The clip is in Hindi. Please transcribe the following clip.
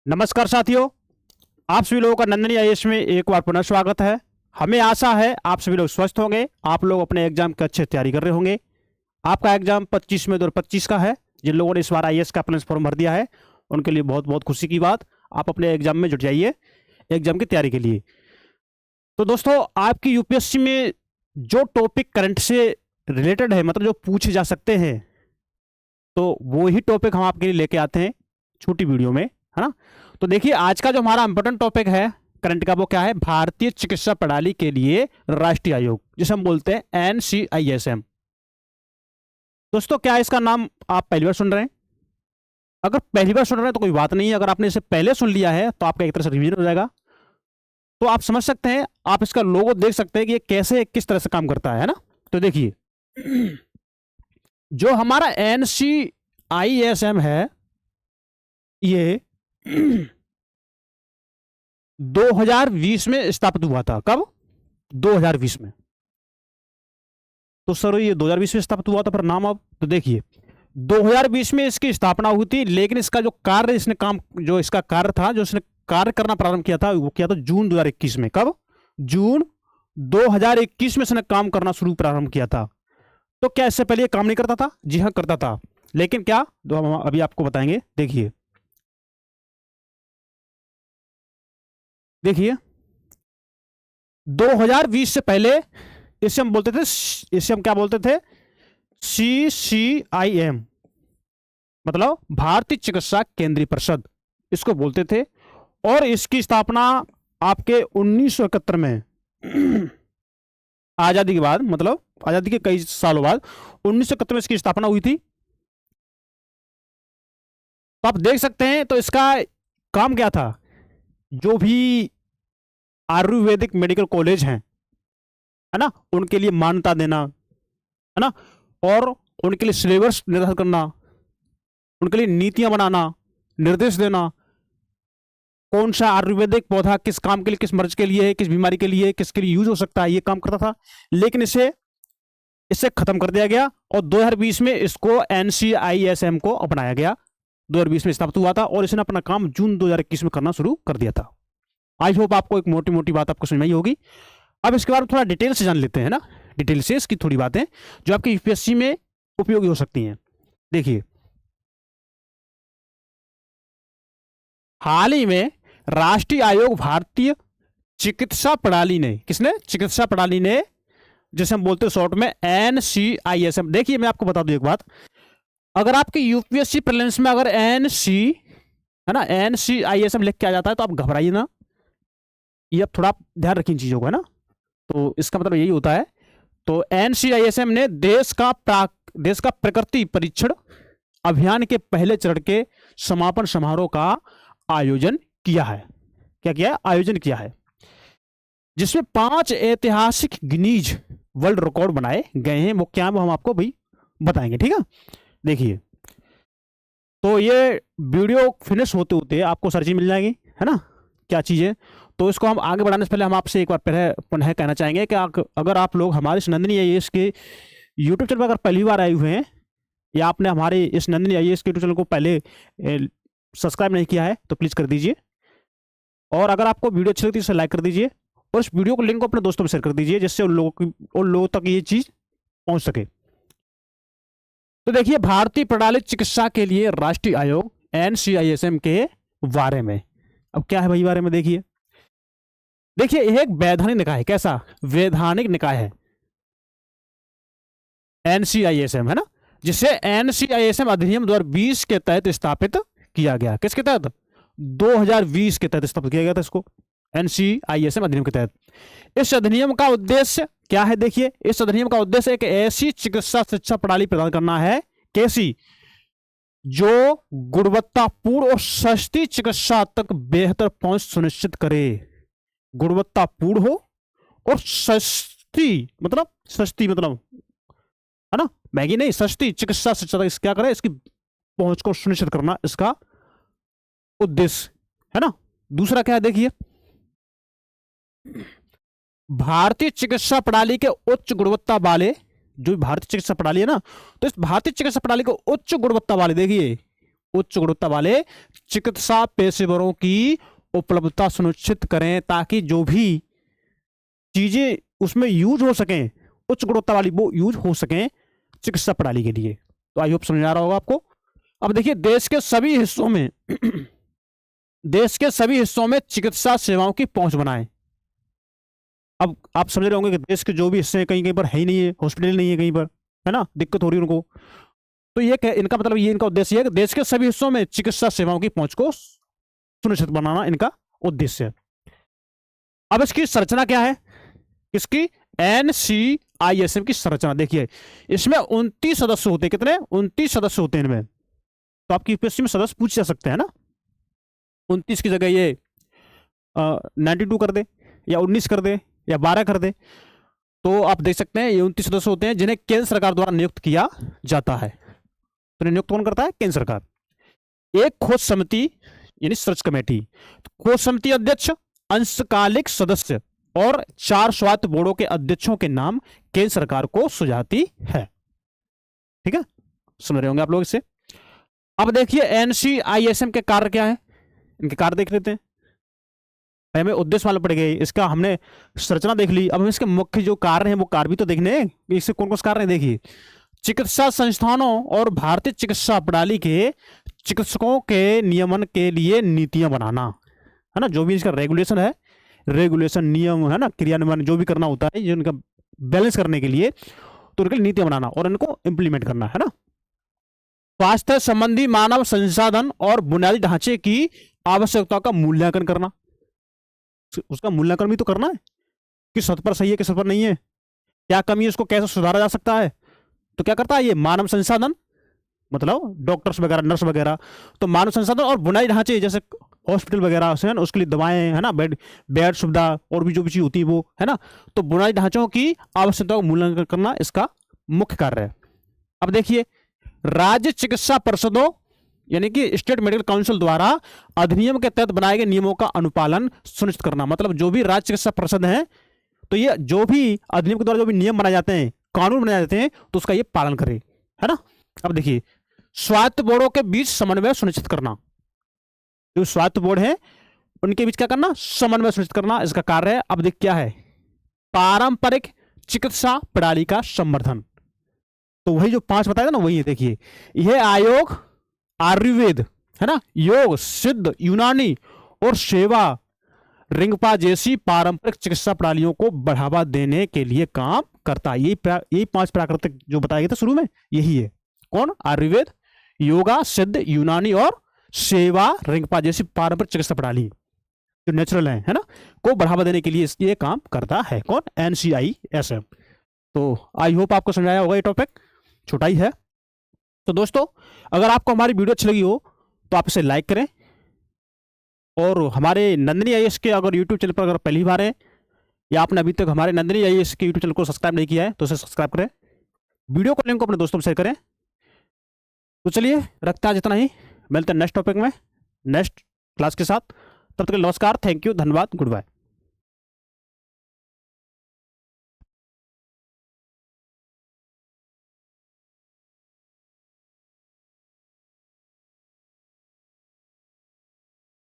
नमस्कार साथियों, आप सभी लोगों का नंदनी आईएएस में एक बार पुनः स्वागत है। हमें आशा है आप सभी लोग स्वस्थ होंगे, आप लोग अपने एग्जाम की अच्छे तैयारी कर रहे होंगे। आपका एग्जाम 25 में 2025 का है। जिन लोगों ने इस बार आईएएस का अपना फॉर्म भर दिया है उनके लिए बहुत बहुत खुशी की बात। आप अपने एग्जाम में जुट जाइए एग्जाम की तैयारी के लिए। तो दोस्तों, आपकी यूपीएससी में जो टॉपिक करंट से रिलेटेड है, मतलब जो पूछे जा सकते हैं, तो वो ही टॉपिक हम आपके लिए लेके आते हैं छोटी वीडियो में, है ना। तो देखिए, आज का जो हमारा इंपॉर्टेंट टॉपिक है करंट का, वो क्या है? भारतीय चिकित्सा प्रणाली के लिए राष्ट्रीय आयोग, जिसे हम बोलते हैं एनसीआईएसएम। दोस्तों, क्या इसका नाम आप पहली बार सुन रहे हैं? अगर पहली बार सुन रहे हैं तो कोई बात नहीं है। अगर आपने इसे पहले सुन लिया है तो आपका एक तरह से रिवीजन हो जाएगा। तो आप समझ सकते हैं, आप इसका लोगो देख सकते हैं कि ये कैसे किस तरह से काम करता है ना। तो देखिए, जो हमारा एनसीआईएसएम है, ये 2020 में स्थापित हुआ था। कब? 2020 में। तो सर, ये 2020 में स्थापित हुआ था, पर नाम अब तो देखिए 2020 में इसकी स्थापना हुई थी, लेकिन इसका जो कार्य इसने काम जो इसका कार्य था, जो इसने कार्य करना प्रारंभ किया था, वो किया था जून 2021 में। कब? जून 2021 में इसने काम करना शुरू प्रारंभ किया था। तो क्या इससे पहले ये काम नहीं करता था? जी हाँ, करता था। लेकिन क्या, जो हम अभी आपको बताएंगे। देखिए देखिए 2020 से पहले इसे हम बोलते थे, इसे हम क्या बोलते थे? CCIM, मतलब भारतीय चिकित्सा केंद्रीय परिषद, इसको बोलते थे। और इसकी स्थापना आपके 1971 में आजादी के बाद, मतलब आजादी के कई सालों बाद 1971 में इसकी स्थापना हुई थी। तो आप देख सकते हैं, तो इसका काम क्या था? जो भी आयुर्वेदिक मेडिकल कॉलेज हैं, है ना, उनके लिए मान्यता देना, है ना, और उनके लिए सिलेबस निर्धारित करना, उनके लिए नीतियां बनाना, निर्देश देना, कौन सा आयुर्वेदिक पौधा किस काम के लिए, किस मर्ज के लिए है, किस बीमारी के लिए, किसके लिए यूज हो सकता है, ये काम करता था। लेकिन इसे इससे खत्म कर दिया गया और 2020 में इसको एनसीआईएसएम को अपनाया गया। 2020 में स्थापित हुआ था और इसने अपना काम जून 2021 में करना शुरू कर दिया था। आई होप आपको एक मोटी मोटी बात आपको समझ में आई होगी। अब इसके बारे में थोड़ा डिटेल से जान लेते हैं ना, डिटेल से इसकी थोड़ी बातें जो आपकी यूपीएससी में उपयोगी हो सकती हैं। देखिए, हाल ही में राष्ट्रीय आयोग भारतीय चिकित्सा प्रणाली ने, किसने? चिकित्सा प्रणाली ने, जैसे हम बोलते हैं शॉर्ट में एनसीआईएसएम। देखिए, मैं आपको बता दूं एक बात, अगर आपके यूपीएससी प्रीलिम्स में अगर एनसी, है ना, एनसीआईएसएम लिख के आ जाता है तो आप घबराइए ना। ये अब थोड़ा ध्यान रखिए इन चीजों का, है ना। तो इसका मतलब यही होता है। तो एनसीआईएसएम ने देश का प्रकृति परीक्षण अभियान के पहले चरण के समापन समारोह का आयोजन किया है। क्या किया है? आयोजन किया है, जिसमें 5 ऐतिहासिक गिनीज वर्ल्ड रिकॉर्ड बनाए गए हैं। वो क्या, वो हम आपको भाई बताएंगे, ठीक है। देखिए, तो ये वीडियो फिनिश होते होते आपको सारी चीज मिल जाएगी, है ना, क्या चीजें। तो इसको हम आगे बढ़ाने से पहले हम आपसे एक बार पुनः कहना चाहेंगे कि अगर आप लोग हमारे इस नंदिनी आईएएस के यूट्यूब चैनल पर अगर पहली बार आए हुए हैं, या आपने हमारे इस नंदिनी आईएएस के यूट्यूब चैनल को पहले सब्सक्राइब नहीं किया है, तो प्लीज़ कर दीजिए। और अगर आपको वीडियो अच्छी लगती है तो लाइक कर दीजिए और इस वीडियो को लिंक को अपने दोस्तों में शेयर कर दीजिए, जिससे उन लोगों तक ये चीज़ पहुंच सके। तो देखिए, भारतीय प्रणाली चिकित्सा के लिए राष्ट्रीय आयोग एनसीआईएसएम के बारे में, अब क्या है भाई बारे में? देखिए यह एक वैधानिक निकाय है। कैसा? वैधानिक निकाय है एनसीआईएसएम, है ना, जिसे एनसीआईएसएम अधिनियम 2020 के तहत स्थापित किया गया। किसके तहत? 2020 के तहत स्थापित किया गया था इसको, एनसीआईएसएम अधिनियम के तहत। इस अधिनियम का उद्देश्य क्या है? देखिए, इस अधिनियम का उद्देश्य एक ऐसी चिकित्सा शिक्षा प्रणाली प्रदान करना है। कैसी? जो गुणवत्तापूर्ण और सस्ती चिकित्सा तक बेहतर पहुंच सुनिश्चित करे। गुणवत्तापूर्ण हो और सस्ती, मतलब सस्ती मतलब, है ना, महंगी नहीं, सस्ती चिकित्सा शिक्षा तक क्या करे, इसकी पहुंच को सुनिश्चित करना इसका उद्देश्य, है ना। दूसरा क्या है? देखिए, भारतीय चिकित्सा प्रणाली के उच्च गुणवत्ता वाले, जो भारतीय चिकित्सा प्रणाली है ना, तो इस भारतीय चिकित्सा प्रणाली को उच्च गुणवत्ता वाले, देखिए उच्च गुणवत्ता वाले चिकित्सा पेशेवरों की उपलब्धता सुनिश्चित करें, ताकि जो भी चीजें उसमें यूज हो सकें, उच्च गुणवत्ता वाली वो यूज हो सकें चिकित्सा प्रणाली के लिए। तो आई होप समझ आ रहा होगा आपको। अब देखिए, देश के सभी हिस्सों में देश के सभी हिस्सों में चिकित्सा सेवाओं की पहुंच बनाएं। अब आप समझ रहे होंगे कि देश के जो भी हिस्से हैं, कहीं कहीं पर है ही नहीं है, हॉस्पिटल नहीं है कहीं पर, है ना, दिक्कत हो रही है उनको। तो ये इनका मतलब, ये इनका उद्देश्य है कि देश के सभी हिस्सों में चिकित्सा सेवाओं की पहुंच को सुनिश्चित बनाना इनका उद्देश्य है। अब इसकी संरचना क्या है, इसकी NCISM की संरचना देखिए, इसमें 29 सदस्य होते हैं। कितने? 29 सदस्य होते हैं इनमें। तो आपकी यूपीएससी में सदस्य पूछ जा सकते हैं ना, 29 की जगह ये 92 कर दे, या 19 कर दे, या 12 कर दे। तो आप देख सकते हैं ये 29 सदस्य होते हैं जिन्हें केंद्र सरकार द्वारा नियुक्त किया जाता है। तो नियुक्त कौन करता है? केंद्र सरकार। एक खोज समिति यानी सर्च कमेटी, खोज समिति अध्यक्ष, अंशकालिक सदस्य और 4 स्वायत्त बोर्डों के अध्यक्षों के नाम केंद्र सरकार को सुझाती है। ठीक है, समझ रहे होंगे आप लोग इससे। अब देखिए NCISM के कार्य क्या है, इनके कार्य देख लेते हैं। हमें उद्देश्य मालूम पड़ गए, इसका हमने संरचना देख ली। अब हम इसके मुख्य जो कार्य हैं वो कार्य भी तो देखने हैं, इससे कौन कौन से कार्य हैं। देखिए, चिकित्सा संस्थानों और भारतीय चिकित्सा प्रणाली के चिकित्सकों के नियमन के लिए नीतियां बनाना, है ना, जो भी इसका रेगुलेशन है, रेगुलेशन नियम है ना, क्रियान्वयन जो भी करना होता है, जो इनका बैलेंस करने के लिए, तो उनके लिए नीतियां बनाना और इनको इंप्लीमेंट करना, है ना। स्वास्थ्य संबंधी मानव संसाधन और बुनियादी ढांचे की आवश्यकता का मूल्यांकन करना, उसका मूल्यांकन भी तो करना है, किस हद पर सही है, किस हद पर नहीं है, क्या कमी है, उसको कैसे सुधारा जा सकता है। तो क्या करता है ये मानव संसाधन, मतलब डॉक्टर्स वगैरह, नर्स वगैरह। तो मानव संसाधन और बुनियादी ढांचे जैसे हॉस्पिटल वगैरह से, है ना, उसके लिए दवाएं, है ना, बेड सुविधा और भी जो भी चीज होती है वो, है ना। तो बुनियादी ढांचों की आवश्यकता का मूल्यांकन करना इसका मुख्य कार्य है। अब देखिए, राज्य चिकित्सा परिषदों यानी कि स्टेट मेडिकल काउंसिल द्वारा अधिनियम के तहत बनाए गए नियमों का अनुपालन सुनिश्चित करना, मतलब जो भी राज्य चिकित्सा परिषद है, तो ये जो भी अधिनियम के द्वारा जो भी नियम बनाए जाते हैं, कानून बनाए जाते हैं, तो उसका ये पालन करे, है ना। अब देखिए, स्वायत्त बोर्डों के बीच समन्वय सुनिश्चित करना, जो स्वायत्त बोर्ड है उनके बीच क्या करना, समन्वय सुनिश्चित करना इसका कार्य है। अब देख क्या है, पारंपरिक चिकित्सा प्रणाली का संवर्धन। तो वही जो 5 बताया था ना, वही है। देखिए, यह आयोग आयुर्वेद, है ना, योग, सिद्ध, यूनानी और सेवा रिंगपा जैसी पारंपरिक चिकित्सा प्रणालियों को बढ़ावा देने के लिए काम करता है। यही 5 प्राकृतिक जो बताए गए थे शुरू में, यही है। कौन? आयुर्वेद, योगा, सिद्ध, यूनानी और सेवा रिंगपा जैसी पारंपरिक चिकित्सा प्रणाली जो नेचुरल है ना, को बढ़ावा देने के लिए ये काम करता है। कौन? NCISM। तो आई होप आपको समझाया होगा, ये टॉपिक छोटा ही है। तो दोस्तों, अगर आपको हमारी वीडियो अच्छी लगी हो तो आप इसे लाइक करें, और हमारे नंदिनी IAS के अगर यूट्यूब चैनल पर अगर पहली बार है, या आपने अभी तक हमारे नंदिनी IAS के यूट्यूब चैनल को सब्सक्राइब नहीं किया है, तो उसे सब्सक्राइब करें, वीडियो को लिंक को अपने दोस्तों में शेयर करें। तो चलिए, रखता है जितना ही, मिलते हैं नेक्स्ट टॉपिक में, नेक्स्ट क्लास के साथ। तब तक नमस्कार, थैंक यू, धन्यवाद, गुड बाय।